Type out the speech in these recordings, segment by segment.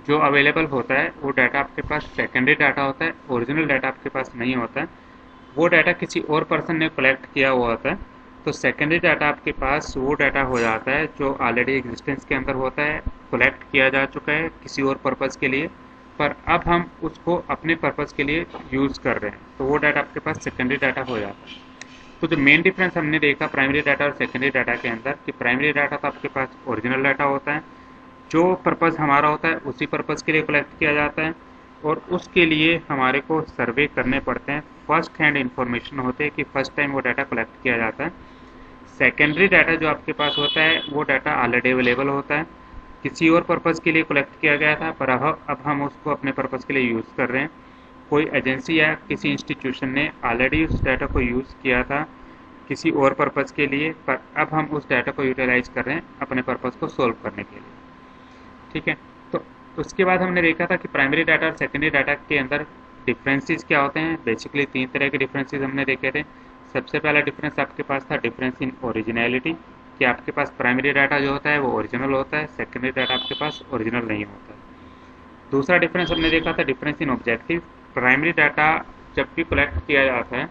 जो अवेलेबल होता है वो डाटा आपके पास सेकेंडरी डाटा होता है, ओरिजिनल डाटा आपके पास नहीं होता है। वो डाटा किसी और पर्सन ने कलेक्ट किया हुआ होता है, तो सेकेंडरी डाटा आपके पास वो डाटा हो जाता है जो ऑलरेडी एग्जिस्टेंस के अंदर होता है, कलेक्ट किया जा चुका है किसी और पर्पज़ के लिए, पर अब हम उसको अपने पर्पज़ के लिए यूज़ कर रहे हैं, तो वो डाटा आपके पास सेकेंडरी डाटा हो जाता है। तो जो मेन डिफरेंस हमने देखा प्राइमरी डाटा और सेकेंडरी डाटा के अंदर, कि प्राइमरी डाटा तो आपके पास ओरिजिनल डाटा होता है, जो पर्पज़ हमारा होता है उसी पर्पज़ के लिए कलेक्ट किया जाता है, और उसके लिए हमारे को सर्वे करने पड़ते हैं, फर्स्ट हैंड इन्फॉर्मेशन होते हैं कि फर्स्ट टाइम वो डाटा कलेक्ट किया जाता है। सेकेंडरी डाटा जो आपके पास होता है वो डाटा ऑलरेडी अवेलेबल होता है, किसी और पर्पज़ के लिए कलेक्ट किया गया था, पर अब हम उसको अपने पर्पज़ के लिए यूज़ कर रहे हैं। कोई एजेंसी या किसी इंस्टीट्यूशन ने ऑलरेडी उस डाटा को यूज़ किया था किसी और पर्पज़ के लिए, पर अब हम उस डाटा को यूटिलाइज कर रहे हैं अपने पर्पज़ को सोल्व करने के लिए। ठीक है, तो उसके बाद हमने देखा था कि प्राइमरी डाटा और सेकेंडरी डाटा के अंदर डिफरेंसेस क्या होते हैं। बेसिकली 3 तरह के डिफरेंसेस हमने देखे थे। सबसे पहला डिफरेंस आपके पास था डिफरेंस इन ओरिजिनलिटी, कि आपके पास प्राइमरी डाटा जो होता है वो ओरिजिनल होता है, सेकेंडरी डाटा आपके पास ओरिजिनल नहीं होता है। दूसरा डिफरेंस हमने देखा था difference in objective. Primary data जब भी कलेक्ट किया जाता है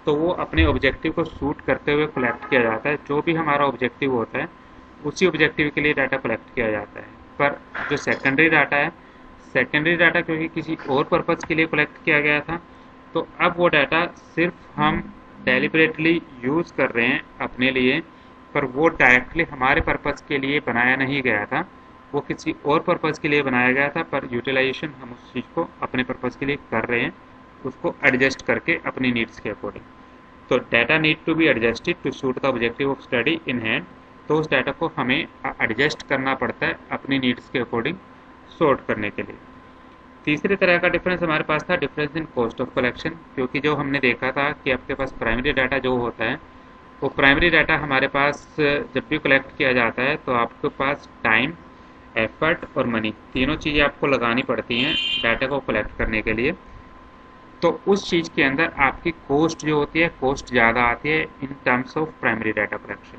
तो वो अपने ऑब्जेक्टिव को सूट करते हुए कलेक्ट किया जाता है, जो भी हमारा ऑब्जेक्टिव होता है उसी ऑब्जेक्टिव के लिए डाटा कलेक्ट किया जाता है। पर जो सेकेंडरी डाटा है, सेकेंडरी डाटा क्योंकि किसी और पर्पज़ के लिए कलेक्ट किया गया था, तो अब वो डाटा सिर्फ हम डेलिबरेटली यूज़ कर रहे हैं अपने लिए, पर वो डायरेक्टली हमारे पर्पज़ के लिए बनाया नहीं गया था, वो किसी और पर्पज़ के लिए बनाया गया था, पर यूटिलाइजेशन हम उस चीज़ को अपने पर्पज़ के लिए कर रहे हैं, उसको एडजस्ट करके अपनी नीड्स के अकॉर्डिंग। तो data need to be adjusted to suit the objective of study in hand. तो उस डाटा को हमें एडजस्ट करना पड़ता है अपनी नीड्स के अकॉर्डिंग सॉर्ट करने के लिए। तीसरे तरह का डिफरेंस हमारे पास था difference in cost of collection, क्योंकि जो हमने देखा था कि आपके पास प्राइमरी डाटा जो होता है, वो प्राइमरी डाटा हमारे पास जब भी कलेक्ट किया जाता है तो आपके पास टाइम, एफर्ट और मनी तीनों चीज़ें आपको लगानी पड़ती हैं डाटा को कलेक्ट करने के लिए। तो उस चीज़ के अंदर आपकी कॉस्ट जो होती है, कॉस्ट ज़्यादा आती है in terms of primary data collection.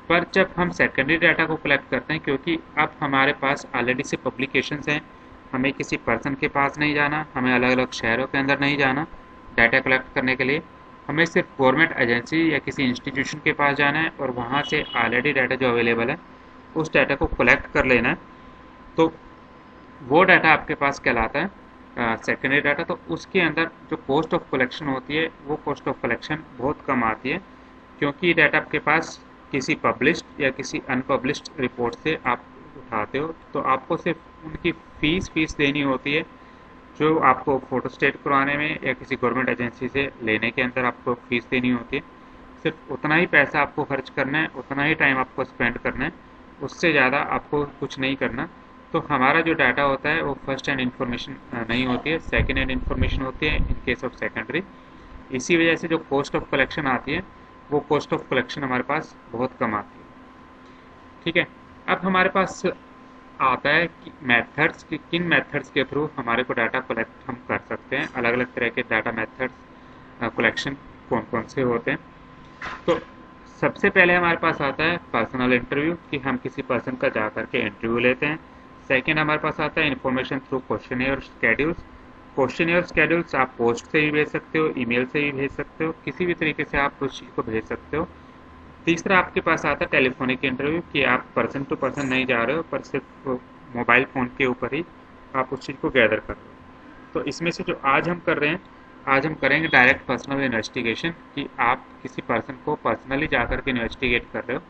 पर जब हम सेकेंडरी डाटा को कलेक्ट करते हैं, क्योंकि अब हमारे पास ऑलरेडी से पब्लिकेशंस हैं, हमें किसी पर्सन के पास नहीं जाना, हमें अलग अलग शहरों के अंदर नहीं जाना डाटा कलेक्ट करने के लिए, हमें सिर्फ गवर्नमेंट एजेंसी या किसी इंस्टीट्यूशन के पास जाना है और वहाँ से ऑलरेडी डाटा जो अवेलेबल है उस डाटा को कलेक्ट कर लेना है। तो वो डाटा आपके पास कहलाता है सेकेंडरी डाटा। तो उसके अंदर जो कॉस्ट ऑफ कलेक्शन होती है, वो कॉस्ट ऑफ कलेक्शन बहुत कम आती है, क्योंकि डाटा आपके पास किसी पब्लिश्ड या किसी अनपब्लिश्ड रिपोर्ट से आप उठाते हो, तो आपको सिर्फ उनकी फीस देनी होती है, जो आपको फोटोस्टेट करवाने में या किसी गवर्नमेंट एजेंसी से लेने के अंदर आपको फीस देनी होती है। सिर्फ उतना ही पैसा आपको खर्च करना है, उतना ही टाइम आपको स्पेंड करना है, उससे ज़्यादा आपको कुछ नहीं करना। तो हमारा जो डाटा होता है वो फर्स्ट हैंड इन्फॉर्मेशन नहीं होती है, सेकेंड हैंड इन्फॉर्मेशन होती है इन केस ऑफ सेकेंडरी। इसी वजह से जो कॉस्ट ऑफ कलेक्शन आती है, वो कॉस्ट ऑफ कलेक्शन हमारे पास बहुत कम आती है। ठीक है, अब हमारे पास आता है कि मेथड्स, कि किन मेथड्स के थ्रू हमारे को डाटा कलेक्ट हम कर सकते हैं, अलग अलग तरह के डाटा मेथड्स कलेक्शन कौन कौन से होते हैं। तो सबसे पहले हमारे पास आता है पर्सनल इंटरव्यू, कि हम किसी पर्सन का जा करके इंटरव्यू लेते हैं। सेकेंड हमारे पास आता है information through questionnaire schedules. Questionnaire schedules आप पोस्ट से भी भेज सकते हो, ईमेल से भी भेज सकते हो, किसी भी तरीके से आप उस चीज़ को भेज सकते हो। तीसरा आपके पास आता है टेलीफोनिक इंटरव्यू, कि आप पर्सन टू पर्सन नहीं जा रहे हो, पर सिर्फ मोबाइल फ़ोन के ऊपर ही आप उस चीज़ को गैदर कर रहे हो। तो इसमें से जो आज हम कर रहे हैं, आज हम करेंगे डायरेक्ट पर्सनल इन्वेस्टिगेशन, कि आप किसी पर्सन को पर्सनली जा कर के इन्वेस्टिगेट कर रहे हो,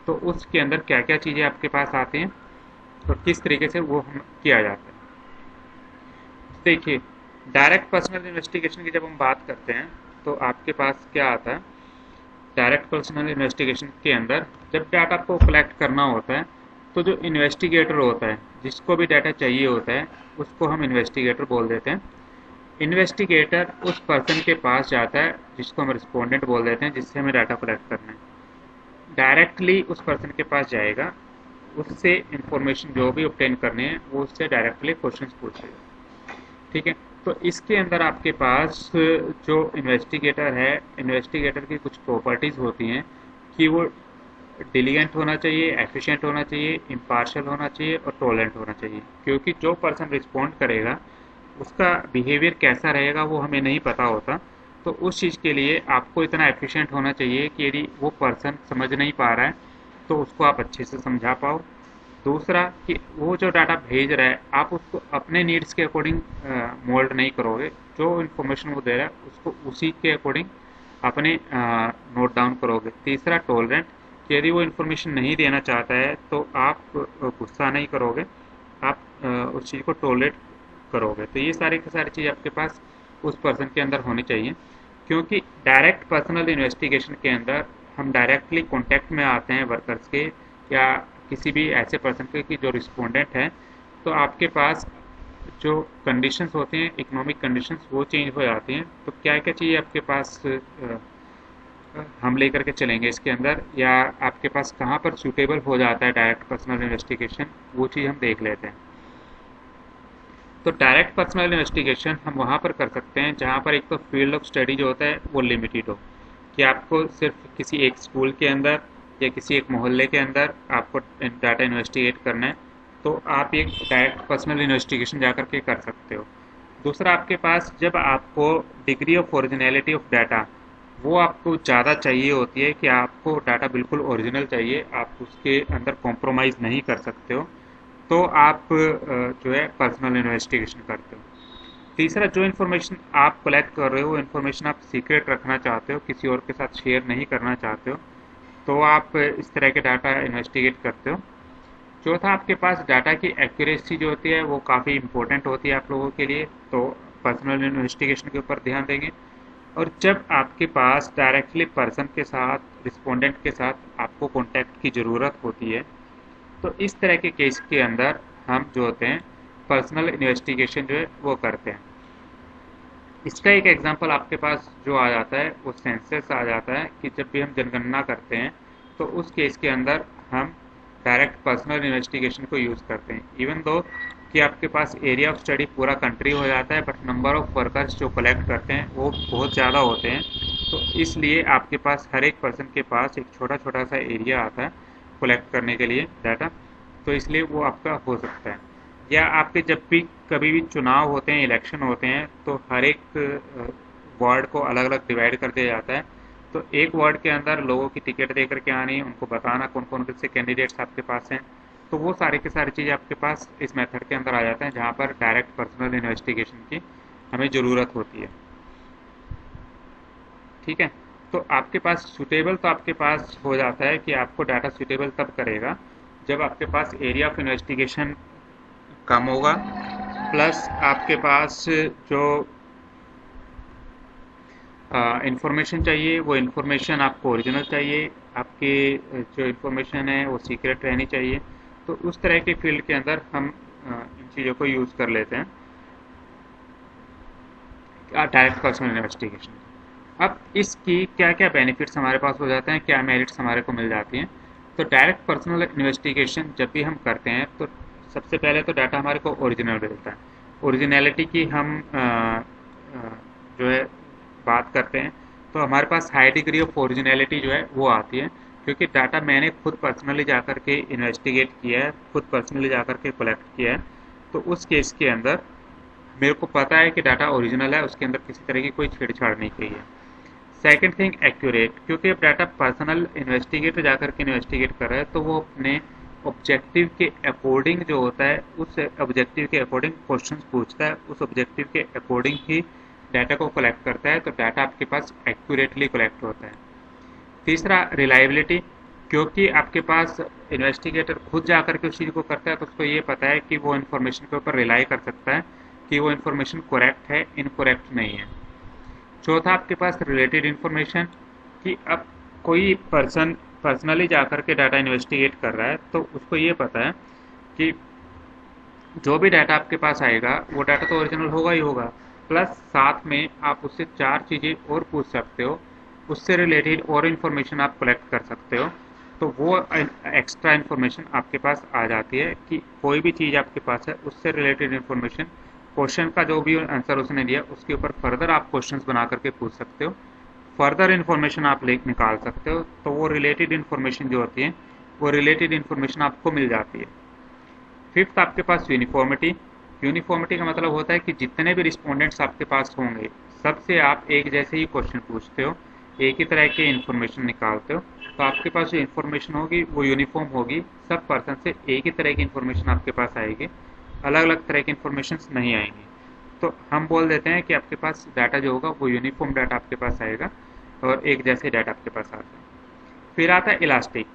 तो उसके अंदर क्या क्या चीज़ें आपके पास आती हैं और किस तरीके से वो किया जाता है। देखिए, डायरेक्ट पर्सनल इन्वेस्टिगेशन की जब हम बात करते हैं तो आपके पास क्या आता है, डायरेक्ट पर्सनल इन्वेस्टिगेशन के अंदर जब डाटा को कलेक्ट करना होता है, तो जो इन्वेस्टिगेटर होता है, जिसको भी डाटा चाहिए होता है, उसको हम इन्वेस्टिगेटर बोल देते हैं। इन्वेस्टिगेटर उस पर्सन के पास जाता है जिसको हम रिस्पोंडेंट बोल देते हैं, जिससे हमें डाटा कलेक्ट करना है। डायरेक्टली उस पर्सन के पास जाएगा, उससे इंफॉर्मेशन जो भी ऑब्टेन करनी है वो उससे डायरेक्टली क्वेश्चंस पूछेगा। ठीक है, तो इसके अंदर आपके पास जो इन्वेस्टिगेटर है, इन्वेस्टिगेटर की कुछ प्रॉपर्टीज़ होती हैं कि वो डिलीगेंट होना चाहिए, एफिशिएंट होना चाहिए, इम्पार्शियल होना चाहिए और टॉलरेंट होना चाहिए। क्योंकि जो पर्सन रिस्पॉन्ड करेगा उसका बिहेवियर कैसा रहेगा वो हमें नहीं पता होता। तो उस चीज़ के लिए आपको इतना एफिशिएंट होना चाहिए कि यदि वो पर्सन समझ नहीं पा रहा है तो उसको आप अच्छे से समझा पाओ। दूसरा कि वो जो डाटा भेज रहा है आप उसको अपने नीड्स के अकॉर्डिंग मोल्ड नहीं करोगे, जो इन्फॉर्मेशन वो दे रहा है उसको उसी के अकॉर्डिंग अपने नोट डाउन करोगे। तीसरा टॉलरेंट, कि यदि वो इन्फॉर्मेशन नहीं देना चाहता है तो आप गुस्सा नहीं करोगे, आप उस चीज़ को टॉलरेट करोगे। तो ये सारी की सारी चीज़ आपके पास उस पर्सन के अंदर होनी चाहिए, क्योंकि डायरेक्ट पर्सनल इन्वेस्टिगेशन के अंदर हम डायरेक्टली कॉन्टैक्ट में आते हैं वर्कर्स के या किसी भी ऐसे पर्सन के कि जो रिस्पोंडेंट है। तो आपके पास जो कंडीशंस होते हैं, इकोनॉमिक कंडीशंस, वो चेंज हो जाती हैं। तो क्या क्या चीज़ आपके पास हम लेकर के चलेंगे इसके अंदर, या आपके पास कहाँ पर सूटेबल हो जाता है डायरेक्ट पर्सनल इन्वेस्टिगेशन, वो चीज़ हम देख लेते हैं। तो डायरेक्ट पर्सनल इन्वेस्टिगेशन हम वहाँ पर कर सकते हैं जहाँ पर एक तो फील्ड ऑफ स्टडी जो होता है वो लिमिटेड हो, कि आपको सिर्फ किसी एक स्कूल के अंदर या किसी एक मोहल्ले के अंदर आपको डाटा इन्वेस्टिगेट करना है, तो आप एक डायरेक्ट पर्सनल इन्वेस्टिगेशन जा कर के कर सकते हो। दूसरा, आपके पास जब आपको degree of originality of data वो आपको ज़्यादा चाहिए होती है, कि आपको डाटा बिल्कुल ओरिजिनल चाहिए, आप उसके अंदर कॉम्प्रोमाइज़ नहीं कर सकते हो, तो आप जो है पर्सनल इन्वेस्टिगेशन करते हो। तीसरा, जो इन्फॉर्मेशन आप कलेक्ट कर रहे हो वो इन्फॉर्मेशन आप सीक्रेट रखना चाहते हो, किसी और के साथ शेयर नहीं करना चाहते हो, तो आप इस तरह के डाटा इन्वेस्टिगेट करते हो। चौथा, आपके पास डाटा की एक्यूरेसी जो होती है वो काफ़ी इंपॉर्टेंट होती है आप लोगों के लिए, तो पर्सनल इन्वेस्टिगेशन के ऊपर ध्यान देंगे। और जब आपके पास डायरेक्टली पर्सन के साथ, रिस्पोंडेंट के साथ आपको कॉन्टैक्ट की ज़रूरत होती है, तो इस तरह के केस के अंदर हम जो होते हैं पर्सनल इन्वेस्टिगेशन जो है वो करते हैं। इसका एक एग्जांपल आपके पास जो आ जाता है वो सेंसस आ जाता है कि जब भी हम जनगणना करते हैं तो उस केस के अंदर हम डायरेक्ट पर्सनल इन्वेस्टिगेशन को यूज़ करते हैं। इवन दो कि आपके पास एरिया ऑफ स्टडी पूरा कंट्री हो जाता है, बट नंबर ऑफ वर्कर्स जो कलेक्ट करते हैं वो बहुत ज़्यादा होते हैं, तो इसलिए आपके पास हर एक पर्सन के पास एक छोटा छोटा सा एरिया आता है कलेक्ट करने के लिए डाटा, तो इसलिए वो आपका हो सकता है। या आपके जब भी कभी भी चुनाव होते हैं, इलेक्शन होते हैं, तो हर एक वार्ड को अलग अलग डिवाइड कर दिया जाता है, तो एक वार्ड के अंदर लोगों की टिकट दे करके आनी, उनको बताना कौन कौन से कैंडिडेट्स आपके पास हैं, तो वो सारी की सारी चीज़ें आपके पास इस मेथड के अंदर आ जाते हैं जहाँ पर डायरेक्ट पर्सनल इन्वेस्टिगेशन की हमें ज़रूरत होती है। ठीक है, तो आपके पास सूटेबल तो आपके पास हो जाता है कि आपको डाटा सूटेबल तब करेगा जब आपके पास एरिया ऑफ इन्वेस्टिगेशन कम होगा, प्लस आपके पास जो इंफॉर्मेशन चाहिए वो इंफॉर्मेशन आपको ओरिजिनल चाहिए, आपकी जो इंफॉर्मेशन है वो सीक्रेट रहनी चाहिए। तो उस तरह के फील्ड के अंदर हम इन चीज़ों को यूज़ कर लेते हैं डायरेक्ट पर्सनल इन्वेस्टिगेशन। अब इसकी क्या क्या बेनिफिट्स हमारे पास हो जाते हैं, क्या मेरिट्स हमारे को मिल जाती हैं। तो डायरेक्ट पर्सनल इन्वेस्टिगेशन जब भी हम करते हैं तो सबसे पहले तो डाटा हमारे को ओरिजिनल मिलता है। ओरिजिनलिटी की हम जो है बात करते हैं तो हमारे पास हाई डिग्री ऑफ ओरिजिनलिटी जो है वो आती है, क्योंकि डाटा मैंने खुद पर्सनली जा कर के इन्वेस्टिगेट किया है, खुद पर्सनली जा कर के कलेक्ट किया है, तो उस केस के अंदर मेरे को पता है कि डाटा ओरिजिनल है, उसके अंदर किसी तरह की कोई छेड़छाड़ नहीं की है। सेकंड थिंग, एक्यूरेट, क्योंकि अब डाटा पर्सनल इन्वेस्टिगेटर जाकर के इन्वेस्टिगेट कर रहा है तो वो अपने ऑब्जेक्टिव के अकॉर्डिंग जो होता है उस ऑब्जेक्टिव के अकॉर्डिंग क्वेश्चंस पूछता है, उस ऑब्जेक्टिव के अकॉर्डिंग ही डाटा को कलेक्ट करता है, तो डाटा आपके पास एक्यूरेटली कलेक्ट होता है। तीसरा, रिलायबिलिटी, क्योंकि आपके पास इन्वेस्टिगेटर खुद जाकर के उस चीज़ को करता है तो उसको ये पता है कि वो इन्फॉर्मेशन के ऊपर रिलाई कर सकता है कि वो इन्फॉर्मेशन करेक्ट है, इनकरेक्ट नहीं है। चौथा, आपके पास रिलेटेड इन्फॉर्मेशन, कि अब कोई पर्सन पर्सनली जाकर के डाटा इन्वेस्टिगेट कर रहा है तो उसको ये पता है कि जो भी डाटा आपके पास आएगा वो डाटा तो ओरिजिनल होगा ही होगा, प्लस साथ में आप उससे चार चीज़ें और पूछ सकते हो, उससे रिलेटेड और इन्फॉर्मेशन आप कलेक्ट कर सकते हो, तो वो एक्स्ट्रा इन्फॉर्मेशन आपके पास आ जाती है कि कोई भी चीज़ आपके पास है उससे रिलेटेड इन्फॉर्मेशन, क्वेश्चन का जो भी आंसर उसने दिया उसके ऊपर फर्दर आप क्वेश्चंस बना करके पूछ सकते हो, फर्दर इन्फॉर्मेशन आप निकाल सकते हो, तो वो रिलेटेड इन्फॉर्मेशन जो होती है वो रिलेटेड इन्फॉर्मेशन आपको मिल जाती है। फिफ्थ, आपके पास यूनिफॉर्मिटी, यूनिफॉर्मिटी का मतलब होता है कि जितने भी रिस्पोंडेंट्स आपके पास होंगे सबसे आप एक जैसे ही क्वेश्चन पूछते हो, एक ही तरह के इन्फॉर्मेशन निकालते हो, तो आपके पास जो इन्फॉर्मेशन होगी वो यूनिफॉर्म होगी, सब पर्सन से एक ही तरह की इन्फॉर्मेशन आपके पास आएगी, अलग अलग तरह की इन्फॉर्मेशन नहीं आएंगी। तो हम बोल देते हैं कि आपके पास डाटा जो होगा वो यूनिफॉर्म डाटा आपके पास आएगा और एक जैसे डाटा आपके पास आता है। फिर आता है इलास्टिक।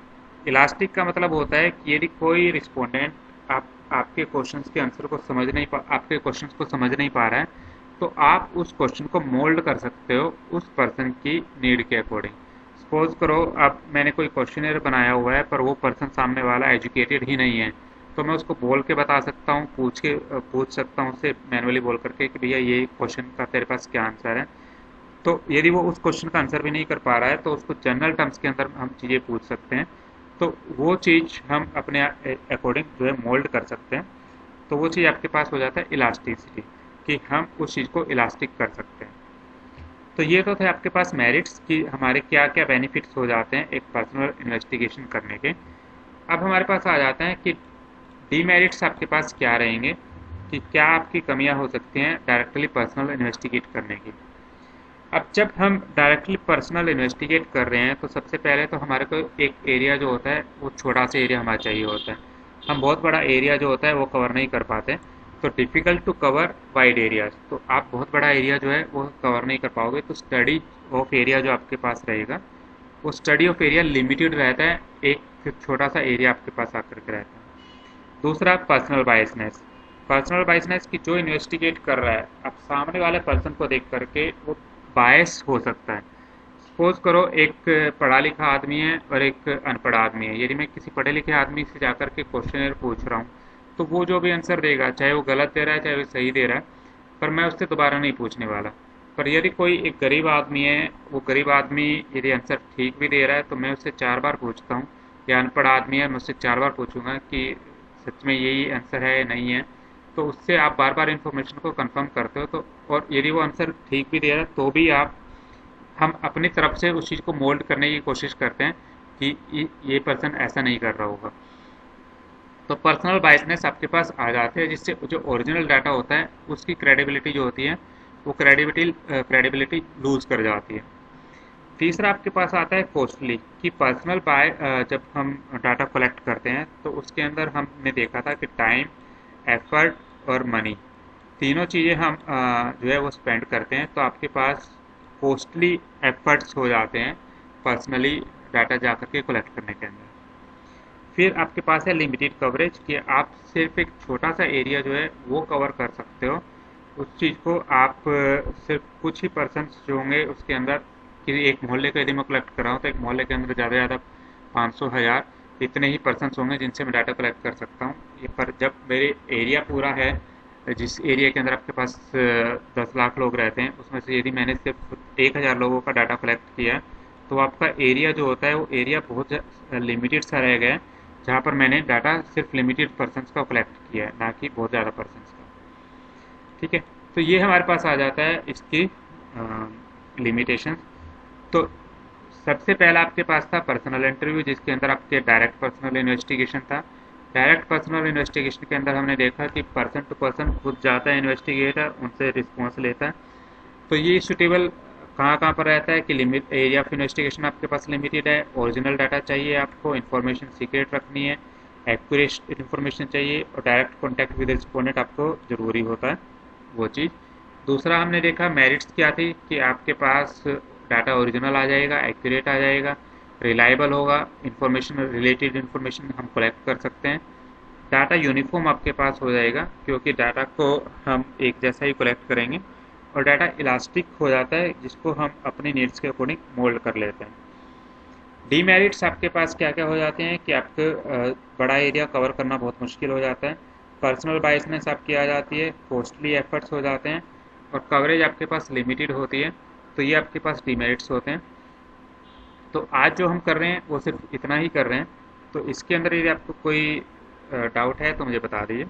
इलास्टिक का मतलब होता है कि यदि कोई रिस्पोंडेंट आपके क्वेश्चंस के आंसर को आपके क्वेश्चंस को समझ नहीं पा रहा है, तो आप उस क्वेश्चन को मोल्ड कर सकते हो उस पर्सन की नीड के अकॉर्डिंग। सपोज करो अब मैंने कोई क्वेश्चनर बनाया हुआ है पर वो पर्सन सामने वाला एजुकेटेड ही नहीं है, तो मैं उसको बोल के बता सकता हूँ, पूछ सकता हूँ उससे मैनुअली बोल करके कि भैया ये क्वेश्चन का तेरे पास क्या आंसर है। तो यदि वो उस क्वेश्चन का आंसर भी नहीं कर पा रहा है तो उसको जनरल टर्म्स के अंदर हम चीज़ें पूछ सकते हैं, तो वो चीज़ हम अपने अकॉर्डिंग जो है मोल्ड कर सकते हैं, तो वो चीज़ आपके पास हो जाता है इलास्टिसिटी, कि हम उस चीज़ को इलास्टिक कर सकते हैं। तो ये तो थे आपके पास मेरिट्स कि हमारे क्या क्या बेनिफिट्स हो जाते हैं एक पर्सनल इन्वेस्टिगेशन करने के। अब हमारे पास आ जाते हैं कि डीमेरिट्स आपके पास क्या रहेंगे, कि क्या आपकी कमियां हो सकती हैं डायरेक्टली पर्सनल इन्वेस्टिगेट करने की। अब जब हम डायरेक्टली पर्सनल इन्वेस्टिगेट कर रहे हैं तो सबसे पहले तो हमारे को एक एरिया जो होता है वो छोटा सा एरिया हमारा चाहिए होता है, हम बहुत बड़ा एरिया जो होता है वो कवर नहीं कर पाते, तो difficult to cover wide areas, तो आप बहुत बड़ा एरिया जो है वो कवर नहीं कर पाओगे, तो स्टडी ऑफ एरिया जो आपके पास रहेगा वो स्टडी ऑफ एरिया लिमिटेड रहता है, एक छोटा सा एरिया आपके पास आकर के रहता है। दूसरा पर्सनल बायसनेस। पर्सनल बायसनेस की जो इन्वेस्टिगेट कर रहा है, अब सामने वाले पर्सन को देख करके वो बायस हो सकता है। सपोज करो एक पढ़ा लिखा आदमी है और एक अनपढ़ आदमी है। यदि मैं किसी पढ़े लिखे आदमी से जाकर के क्वेश्चन पूछ रहा हूँ, तो वो जो भी आंसर देगा, चाहे वो गलत दे रहा है चाहे वो सही दे रहा है, पर मैं उससे दोबारा नहीं पूछने वाला। पर यदि कोई एक गरीब आदमी है, वो गरीब आदमी यदि आंसर ठीक भी दे रहा है तो मैं उससे 4 बार पूछता हूँ। या अनपढ़ आदमी है, मैं उससे 4 बार पूछूंगा कि सच में यही आंसर है या नहीं है। तो उससे आप बार बार इन्फॉर्मेशन को कंफर्म करते हो। तो और यदि वो आंसर ठीक भी दे रहा है तो भी हम अपनी तरफ से उस चीज़ को मोल्ड करने की कोशिश करते हैं कि ये पर्सन ऐसा नहीं कर रहा होगा। तो पर्सनल बायसनेस आपके पास आ जाते हैं, जिससे जो ओरिजिनल डाटा होता है उसकी क्रेडिबिलिटी जो होती है वो क्रेडिबिलिटी लूज कर जाती है। तीसरा आपके पास आता है कॉस्टली, कि पर्सनल बाय जब हम डाटा कलेक्ट करते हैं तो उसके अंदर हमने देखा था कि टाइम, एफर्ट और मनी, तीनों चीज़ें हम जो है वो स्पेंड करते हैं। तो आपके पास कॉस्टली एफर्ट्स हो जाते हैं पर्सनली डाटा जा करके कलेक्ट करने के अंदर। फिर आपके पास है लिमिटेड कवरेज, कि आप सिर्फ एक छोटा सा एरिया जो है वो कवर कर सकते हो। उस चीज़ को आप सिर्फ कुछ ही पर्सन जो होंगे उसके अंदर, कि एक मोहल्ले का यदि मैं कलेक्ट कर रहा हूँ तो एक मोहल्ले के अंदर ज़्यादा से ज़्यादा 500 1000 इतने ही पर्सन होंगे जिनसे मैं डाटा कलेक्ट कर सकता हूँ। ये पर जब मेरे एरिया पूरा है, जिस एरिया के अंदर आपके पास 10 लाख लोग रहते हैं, उसमें से यदि मैंने सिर्फ 1000 लोगों का डाटा कलेक्ट किया है, तो आपका एरिया जो होता है वो एरिया बहुत लिमिटेड सा रह गया है, जहाँ पर मैंने डाटा सिर्फ लिमिटेड पर्सनस का कलेक्ट किया है, ना कि बहुत ज़्यादा पर्सनस का। ठीक है, तो ये हमारे पास आ जाता है इसकी लिमिटेशन। तो सबसे पहला आपके पास था पर्सनल इंटरव्यू, जिसके अंदर आपके डायरेक्ट पर्सनल इन्वेस्टिगेशन था। डायरेक्ट पर्सनल इन्वेस्टिगेशन के अंदर हमने देखा कि पर्सन टू पर्सन खुद जाता है इन्वेस्टिगेटर, उनसे रिस्पॉन्स लेता है। तो ये सुटेबल कहाँ कहाँ पर रहता है कि लिमिट एरिया ऑफ इन्वेस्टिगेशन आपके पास लिमिटेड है, ओरिजिनल डाटा चाहिए आपको, इन्फॉर्मेशन सीक्रेट रखनी है, एक्यूरेट इन्फॉर्मेशन चाहिए, और डायरेक्ट कॉन्टैक्ट विद रिस्पोंडेंट आपको ज़रूरी होता है वो चीज़। दूसरा हमने देखा मेरिट्स क्या थी, कि आपके पास डाटा ओरिजिनल आ जाएगा, एक्यूरेट आ जाएगा, रिलायबल होगा, इन्फॉर्मेशन रिलेटेड इन्फॉर्मेशन हम कलेक्ट कर सकते हैं, डाटा यूनिफॉर्म आपके पास हो जाएगा क्योंकि डाटा को हम एक जैसा ही कलेक्ट करेंगे, और डाटा इलास्टिक हो जाता है जिसको हम अपनी नीड्स के अकॉर्डिंग मोल्ड कर लेते हैं। डीमेरिट्स आपके पास क्या क्या हो जाते हैं कि आपको बड़ा एरिया कवर करना बहुत मुश्किल हो जाता है, पर्सनल बायसनेस आपकी आ जाती है, कॉस्टली एफर्ट्स हो जाते हैं, और कवरेज आपके पास लिमिटेड होती है। तो ये आपके पास डीमेरिट्स होते हैं। तो आज जो हम कर रहे हैं वो सिर्फ इतना ही कर रहे हैं। तो इसके अंदर यदि आपको कोई डाउट है तो मुझे बता दीजिए।